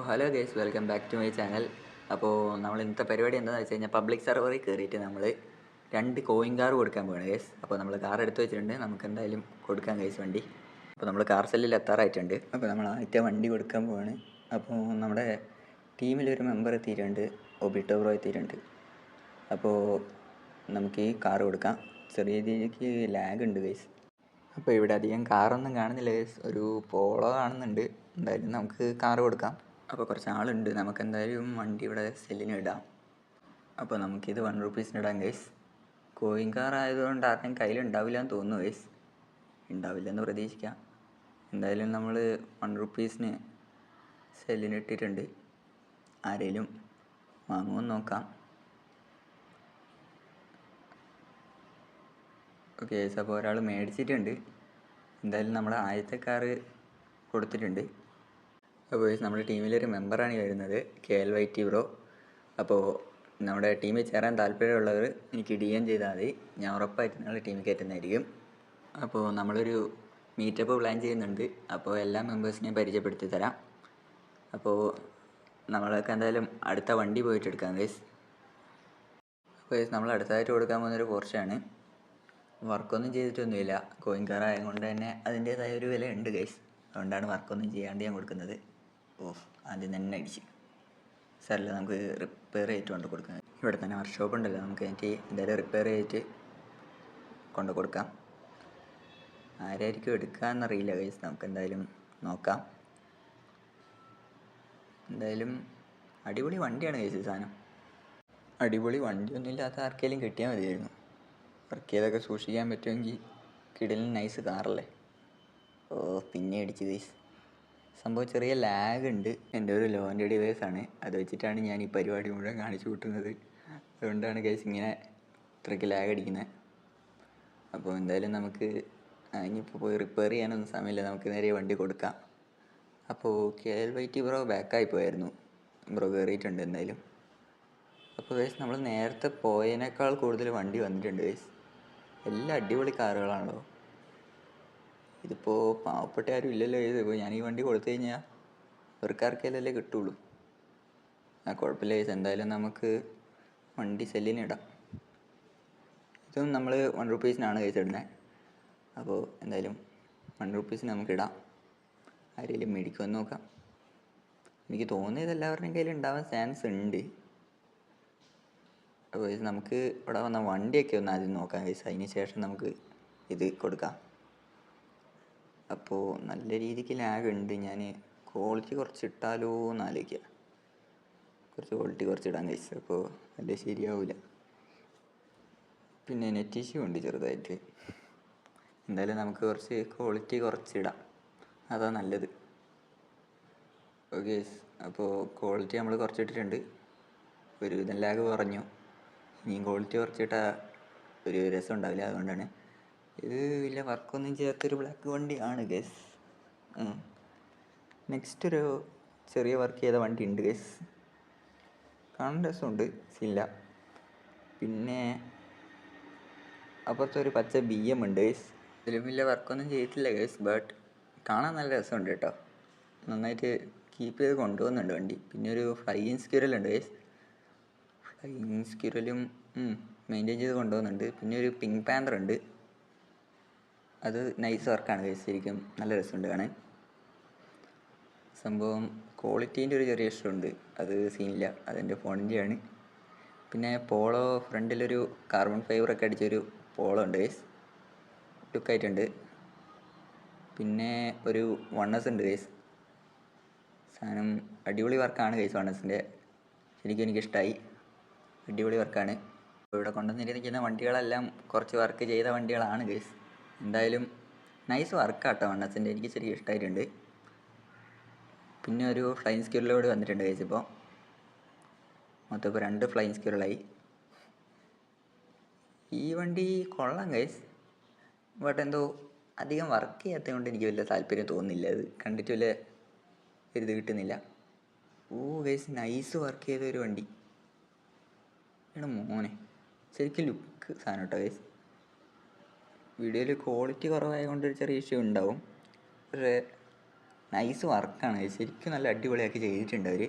Hello guys, welcome back to my channel. അപ്പോൾ നമ്മൾ ഇന്നത്തെ പരിപാടി എന്താണെന്ന് വെച്ച് കഴിഞ്ഞാൽ പബ്ലിക് സെർവറിൽ കയറിയിട്ട് നമ്മൾ 2 കോയിൻ കാർ കൊടുക്കാൻ പോവാണ് ഗൈസ്. അപ്പോൾ നമ്മൾ കാർ എടുത്ത് വെച്ചിട്ടുണ്ട്, നമുക്ക് എന്തായാലും കൊടുക്കാം ഗൈസ് വണ്ടി. അപ്പോൾ നമ്മൾ കാർ സെല്ലിൽ എത്താറായിട്ടുണ്ട്. അപ്പോൾ നമ്മൾ ആദ്യത്തെ വണ്ടി കൊടുക്കാൻ പോവാണ്. അപ്പോൾ നമ്മുടെ ടീമിലൊരു മെമ്പർ എത്തിയിട്ടുണ്ട്, ഒബിട്ടോ ബ്രോ എത്തിയിട്ടുണ്ട്. അപ്പോൾ നമുക്ക് ഈ കാർ കൊടുക്കാം. ചെറിയ രീതിക്ക് ലാഗ് ഉണ്ട് ഗൈസ്. അപ്പോൾ ഇവിടെ അധികം കാറൊന്നും കാണുന്നില്ല ഗൈസ്, ഒരു പോളോ കാണുന്നുണ്ട്. എന്തായാലും നമുക്ക് കാർ കൊടുക്കാം. അപ്പോൾ കുറച്ച് ആളുണ്ട്, നമുക്ക് എന്തായാലും വണ്ടി ഇവിടെ സെല്ലിന് ഇടാം. അപ്പോൾ നമുക്കിത് 1 റുപ്പീസിന് ഇടാം ഗൈസ്. കോയിൻ കാർ ആയതുകൊണ്ട് ആരുടെയും കയ്യിലുണ്ടാവില്ല എന്ന് തോന്നുന്നു ഗൈസ്. ഉണ്ടാവില്ലെന്ന് പ്രതീക്ഷിക്കാം. എന്തായാലും നമ്മൾ 1 റുപ്പീസിന് സെല്ലിന് ഇട്ടിട്ടുണ്ട്. ആരെങ്കിലും വാങ്ങുമെന്ന് നോക്കാം. ഓക്കെ ഗൈസ്, അപ്പോൾ ഒരാൾ മേടിച്ചിട്ടുണ്ട്. എന്തായാലും നമ്മൾ ആദ്യത്തെ കാറ് കൊടുത്തിട്ടുണ്ട്. അപ്പോൾ നമ്മുടെ ടീമിലൊരു മെമ്പറാണ് വരുന്നത്, KLYT ബ്രോ. അപ്പോൾ നമ്മുടെ ടീമിൽ ചേരാൻ താല്പര്യമുള്ളവർ എനിക്ക് DM ചെയ്താൽ മതി, ഞാൻ ഉറപ്പായിട്ട് നിങ്ങളുടെ ടീമിൽ കയറ്റുന്നതായിരിക്കും. അപ്പോൾ നമ്മളൊരു മീറ്റപ്പ് പ്ലാൻ ചെയ്യുന്നുണ്ട്. അപ്പോൾ എല്ലാ മെമ്പേഴ്സിനെയും പരിചയപ്പെടുത്തി തരാം. അപ്പോൾ നമ്മളൊക്കെ എന്തായാലും അടുത്ത വണ്ടി പോയിട്ട് എടുക്കാം ഗൈസ്. അപ്പോൾ നമ്മൾ അടുത്തതായിട്ട് കൊടുക്കാൻ പോകുന്നൊരു പോർഷാണ്. വർക്കൊന്നും ചെയ്തിട്ടൊന്നുമില്ല, കോയിൻ കാർ ആയതുകൊണ്ട് തന്നെ അതിൻ്റേതായ ഒരു വില ഉണ്ട് ഗൈസ്. അതുകൊണ്ടാണ് വർക്കൊന്നും ചെയ്യാണ്ട് ഞാൻ കൊടുക്കുന്നത്. ആദ്യം തന്നെ അടിച്ച് സാറില്ല, നമുക്ക് റിപ്പയർ ചെയ്തിട്ട് കൊണ്ട് കൊടുക്കാം. ഇവിടെ തന്നെ വർക്ക്ഷോപ്പ് ഉണ്ടല്ലോ, നമുക്ക് എനിക്ക് എന്തായാലും റിപ്പയർ ചെയ്തിട്ട് കൊണ്ട് കൊടുക്കാം. ആരായിരിക്കും എടുക്കാമെന്നറിയില്ല ഗൈസ്, നമുക്ക് എന്തായാലും നോക്കാം. എന്തായാലും അടിപൊളി വണ്ടിയാണ് ഗൈസ്. സാധനം അടിപൊളി വണ്ടിയൊന്നും ഇല്ലാത്ത ആർക്കെങ്കിലും കിട്ടിയാൽ മതിയായിരുന്നു. വർക്ക് ചെയ്തൊക്കെ സൂക്ഷിക്കാൻ പറ്റുമെങ്കിൽ കിടലിന് നൈസ് കാറല്ലേ. പിന്നെ അടിച്ച് ഗൈസ്. സംഭവം ചെറിയ ലാഗ് ഉണ്ട്, എൻ്റെ ഒരു ലോ ആൻഡ് ഡിവൈസാണ്, അത് വെച്ചിട്ടാണ് ഞാൻ ഈ പരിപാടി മുഴുവൻ കാണിച്ചു കൂട്ടുന്നത്. അതുകൊണ്ടാണ് ഗൈസ് ഇങ്ങനെ ഇത്രയ്ക്ക് ലാഗ് അടിക്കുന്നത്. അപ്പോൾ എന്തായാലും നമുക്ക് ഇനിയിപ്പോൾ പോയി റിപ്പയർ ചെയ്യാനൊന്നും സമയമില്ല, നമുക്ക് നേരെ വണ്ടി കൊടുക്കാം. അപ്പോൾ KLYT ബ്രോ ബാക്കായി പോയായിരുന്നു, ബ്രോ കയറിയിട്ടുണ്ട് എന്തായാലും. അപ്പോൾ ഗൈസ് നമ്മൾ നേരത്തെ പോയതിനേക്കാൾ കൂടുതൽ വണ്ടി വന്നിട്ടുണ്ട് ഗൈസ്. എല്ലാം അടിപൊളി കാറുകളാണല്ലോ. ഇതിപ്പോൾ പാവപ്പെട്ട ആരും ഇല്ലല്ലോ ഇത്. ഇപ്പോൾ ഞാൻ ഈ വണ്ടി കൊടുത്തു കഴിഞ്ഞാൽ ഇവർക്കാർക്കെല്ലാം കിട്ടുള്ളൂ. കുഴപ്പമില്ല ഗൈസ്, എന്തായാലും നമുക്ക് വണ്ടി സെല്ലിന് ഇടാം. ഇതും നമ്മൾ 1 റുപ്പീസിനാണ് ഗൈസ് ഇടുന്നത്. അപ്പോൾ എന്തായാലും 1 റുപ്പീസിന് നമുക്കിടാം. ആരെങ്കിലും മേടിക്കുമെന്ന് നോക്കാം. എനിക്ക് തോന്നിയത് എല്ലാവരുടെയും കയ്യിൽ ഉണ്ടാവാൻ ചാൻസ് ഉണ്ട്. അപ്പോൾ നമുക്ക് ഇവിടെ വന്ന വണ്ടിയൊക്കെ ഒന്ന് ആദ്യം നോക്കാം ഗൈസ്, അതിന് ശേഷം നമുക്ക് ഇത് കൊടുക്കാം. അപ്പോൾ നല്ല രീതിക്ക് ലാഗ് ഉണ്ട്, ഞാൻ ക്വാളിറ്റി കുറച്ച് ഇട്ടാലോ എന്ന് ആലോചിക്കുക. ക്വാളിറ്റി കുറച്ചിടാൻ ഗൈസ്, അപ്പോൾ വലിയ ശരിയാവില്ല. പിന്നെ നെറ്റ് ഇഷ്യൂ ഉണ്ട് ചെറുതായിട്ട്. എന്തായാലും നമുക്ക് കുറച്ച് ക്വാളിറ്റി കുറച്ചിടാം, അതാ നല്ലത്. ഓക്കെ, അപ്പോൾ ക്വാളിറ്റി നമ്മൾ കുറച്ചിട്ടിട്ടുണ്ട്. ഒരു വിധം ലാഗ് കുറഞ്ഞു. ഇനിയും ക്വാളിറ്റി കുറച്ചിട്ടാൽ ഒരു രസം ഉണ്ടാവില്ല, അതുകൊണ്ടാണ്. ഇത് വലിയ വർക്കൊന്നും ചെയ്യാത്തൊരു ബ്ലാക്ക് വണ്ടിയാണ് ഗൈസ്. നെക്സ്റ്റ് ഒരു ചെറിയ വർക്ക് ചെയ്ത വണ്ടി ഉണ്ട് ഗൈസ്, കാണാൻ രസമുണ്ട്, ഇല്ല. പിന്നെ അപ്പുറത്തെ ഒരു പച്ച BM ഉണ്ട് ഗൈസ്. ഇതിലും വലിയ വർക്കൊന്നും ചെയ്തിട്ടില്ല ഗൈസ്, ബട്ട് കാണാൻ നല്ല രസമുണ്ട് കേട്ടോ. നന്നായിട്ട് കീപ്പ് ചെയ്ത് കൊണ്ടുപോകുന്നുണ്ട് വണ്ടി. പിന്നെ ഒരു ഫ്ലൈയിങ് സ്ക്വിറൽ ഉണ്ട് ഗൈസ്. ഫ്ലൈയിങ് സ്ക്വിറലും മെയിൻറ്റെയിൻ ചെയ്ത് കൊണ്ടുപോകുന്നുണ്ട്. പിന്നെ ഒരു പിങ്ക് പാന്തർ ഉണ്ട്, അത് നൈസ് വർക്കാണ് ഗൈസ്, ശരിക്കും നല്ല രസമുണ്ട് കാണാൻ. സംഭവം ക്വാളിറ്റീൻ്റെ ഒരു ചെറിയ ഇഷ്ടമുണ്ട്, അത് സീനില്ല, അതെൻ്റെ ഫോണിൻ്റെയാണ്. പിന്നെ പോളോ ഫ്രണ്ടിലൊരു കാർബൺ ഫൈബറൊക്കെ അടിച്ചൊരു പോളോ ഉണ്ട് ഗൈസ്, ലുക്കായിട്ടുണ്ട്. പിന്നെ ഒരു 1S ഉണ്ട് ഗൈസ്. സാധനം അടിപൊളി വർക്കാണ് ഗൈസ്, 1Sൻ്റെ ശരിക്കും എനിക്കിഷ്ടമായി, അടിപൊളി വർക്കാണ്. ഇവിടെ കൊണ്ടുവന്നിരിക്കുന്ന വണ്ടികളെല്ലാം കുറച്ച് വർക്ക് ചെയ്ത വണ്ടികളാണ് ഗൈസ്. എന്തായാലും നൈസ് വർക്കാട്ടോ 1Sൻ്റെ, എനിക്ക് ശരിക്കും ഇഷ്ടമായിട്ടുണ്ട്. പിന്നെ ഒരു ഫ്ലൈങ് സ്ക്വിറലോട് വന്നിട്ടുണ്ട് ഗൈസ്. ഇപ്പോൾ മൊത്തം ഇപ്പോൾ 2 ഫ്ലൈങ് സ്ക്വിറലായി. ഈ വണ്ടി കൊള്ളാം ഗൈസ്, ബട്ട് എന്തോ അധികം വർക്ക് ചെയ്യാത്തത് കൊണ്ട് എനിക്ക് വലിയ താല്പര്യം തോന്നുന്നില്ല. അത് കണ്ടിട്ട് വലിയ ഇത് കിട്ടുന്നില്ല. ഗൈസ്, നൈസ് വർക്ക് ചെയ്ത ഒരു വണ്ടി എടാ മോനെ, ശരിക്കും ലുക്ക് സാധനം കേട്ടോ ഗൈസ്. വീഡിയോയിൽ ക്വാളിറ്റി കുറവായതുകൊണ്ട് ഒരു ചെറിയ ഇഷ്യൂ ഉണ്ടാവും, പക്ഷേ നൈസ് വർക്കാണ്, ശരിക്കും നല്ല അടിപൊളിയാക്കി ചെയ്തിട്ടുണ്ട് അവർ.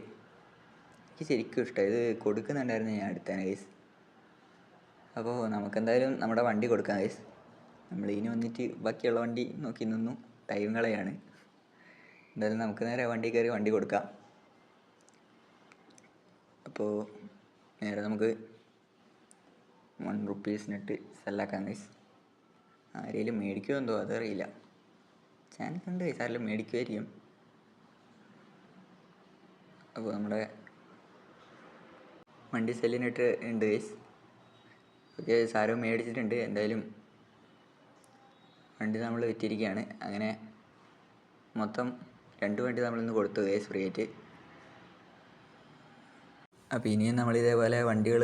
എനിക്ക് ശരിക്കും ഇഷ്ടമായി. ഇത് കൊടുക്കുന്നുണ്ടായിരുന്നു ഞാൻ എടുത്തേനെ ഗൈസ്. അപ്പോൾ നമുക്കെന്തായാലും നമ്മുടെ വണ്ടി കൊടുക്കാം ഗൈസ്. നമ്മളിനി വന്നിട്ട് ബാക്കിയുള്ള വണ്ടി നോക്കി നിന്നു ടൈം കളയാണ്. എന്തായാലും നമുക്ക് നേരെ വണ്ടി കയറി വണ്ടി കൊടുക്കാം. അപ്പോൾ നേരെ നമുക്ക് ₹1 സെല്ലാക്കാം ഗൈസ്. ആരെങ്കിലും മേടിക്കുമോ എന്തോ അതറിയില്ല. ചാൻസ് ഉണ്ട് ഗൈസ്, ആരെങ്കിലും മേടിക്കുമായിരിക്കും. അപ്പോൾ നമ്മുടെ വണ്ടി സെല്ലിനിട്ട് ഉണ്ട് ഗൈസ്. ഓക്കെ, സാരം മേടിച്ചിട്ടുണ്ട്. എന്തായാലും വണ്ടി നമ്മൾ വിറ്റിരിക്കുകയാണ്. അങ്ങനെ മൊത്തം 2 വണ്ടി നമ്മളിന്ന് കൊടുത്തു ഗൈസ് ഫ്രീ ആയിട്ട്. അപ്പോൾ ഇനിയും നമ്മളിതേപോലെ വണ്ടികൾ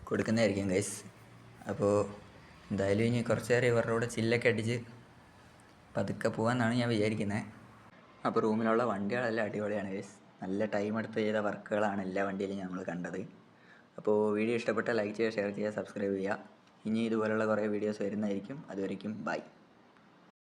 കൊടുക്കുന്നതായിരിക്കും ഗൈസ്. അപ്പോൾ എന്തായാലും ഇനി കുറച്ച് നേരം ഇവരുടെ കൂടെ ചില്ലൊക്കെ അടിച്ച് പതുക്കെ പോകാമെന്നാണ് ഞാൻ വിചാരിക്കുന്നത്. അപ്പോൾ റൂമിലുള്ള വണ്ടികളെല്ലാം അടിപൊളിയാണ് ഗൈസ്. നല്ല ടൈം എടുത്ത് ചെയ്ത വർക്കുകളാണ് എല്ലാ വണ്ടിയിലും നമ്മൾ കണ്ടത്. അപ്പോൾ വീഡിയോ ഇഷ്ടപ്പെട്ടാൽ ലൈക്ക് ചെയ്യുക, ഷെയർ ചെയ്യുക, സബ്സ്ക്രൈബ് ചെയ്യുക. ഇനി ഇതുപോലുള്ള കുറേ വീഡിയോസ് വരുന്നതായിരിക്കും. അതുവരയ്ക്കും ബൈ.